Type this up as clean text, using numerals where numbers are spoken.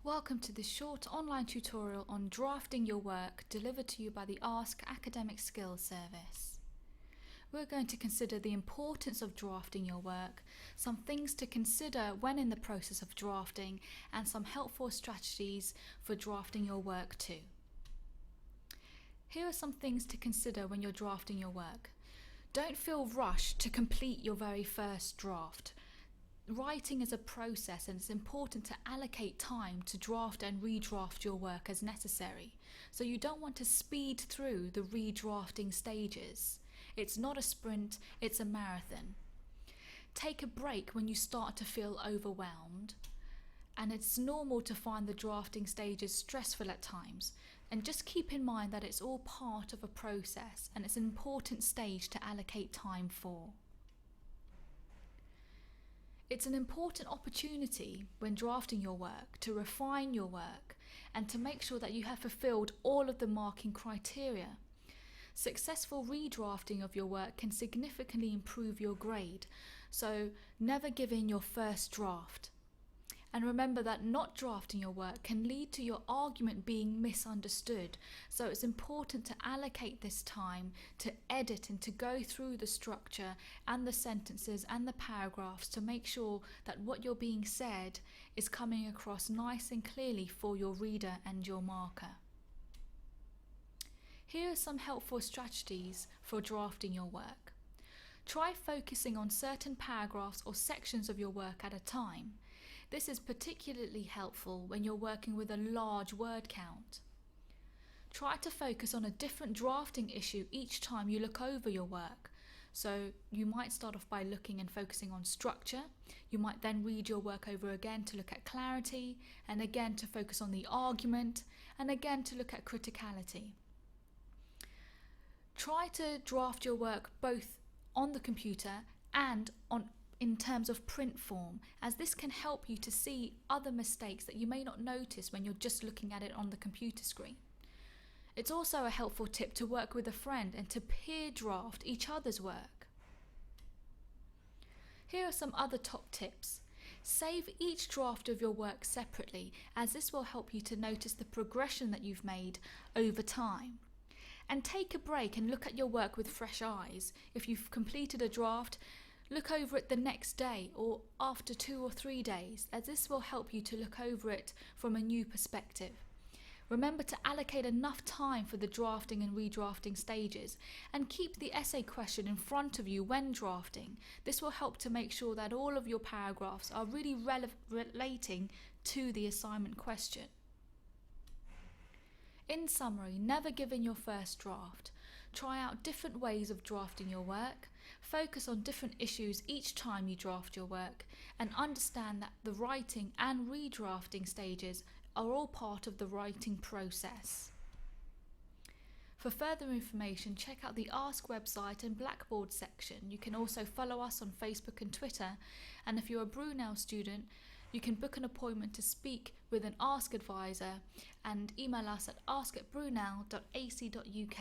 Welcome to this short online tutorial on drafting your work delivered to you by the Ask Academic Skills Service. We're going to consider the importance of drafting your work, some things to consider when in the process of drafting, and some helpful strategies for drafting your work too. Here are some things to consider when you're drafting your work. Don't feel rushed to complete your very first draft. Writing is a process, and it's important to allocate time to draft and redraft your work as necessary. So you don't want to speed through the redrafting stages. It's not a sprint, it's a marathon. Take a break when you start to feel overwhelmed, and it's normal to find the drafting stages stressful at times. And just keep in mind that it's all part of a process, and it's an important stage to allocate time for. It's an important opportunity when drafting your work to refine your work and to make sure that you have fulfilled all of the marking criteria. Successful redrafting of your work can significantly improve your grade, so never give in your first draft. And remember that not drafting your work can lead to your argument being misunderstood, so it's important to allocate this time to edit and to go through the structure and the sentences and the paragraphs to make sure that what you're being said is coming across nice and clearly for your reader and your marker. Here are some helpful strategies for drafting your work. Try focusing on certain paragraphs or sections of your work at a time. This is particularly helpful when you're working with a large word count. Try to focus on a different drafting issue each time you look over your work. So you might start off by looking and focusing on structure. You might then read your work over again to look at clarity, and again to focus on the argument, and again to look at criticality. Try to draft your work both on the computer and in terms of print form, as this can help you to see other mistakes that you may not notice when you're just looking at it on the computer screen. It's also a helpful tip to work with a friend and to peer draft each other's work. Here are some other top tips. Save each draft of your work separately, as this will help you to notice the progression that you've made over time. And take a break and look at your work with fresh eyes. If you've completed a draft, look over it the next day or after 2 or 3 days, as this will help you to look over it from a new perspective. Remember to allocate enough time for the drafting and redrafting stages, and keep the essay question in front of you when drafting. This will help to make sure that all of your paragraphs are really relating to the assignment question. In summary, never give in your first draft. Try out different ways of drafting your work, focus on different issues each time you draft your work, and understand that the writing and redrafting stages are all part of the writing process. For further information, check out the Ask website and Blackboard section. You can also follow us on Facebook and Twitter, and if you're a Brunel student, you can book an appointment to speak with an Ask advisor and email us at ask@brunel.ac.uk.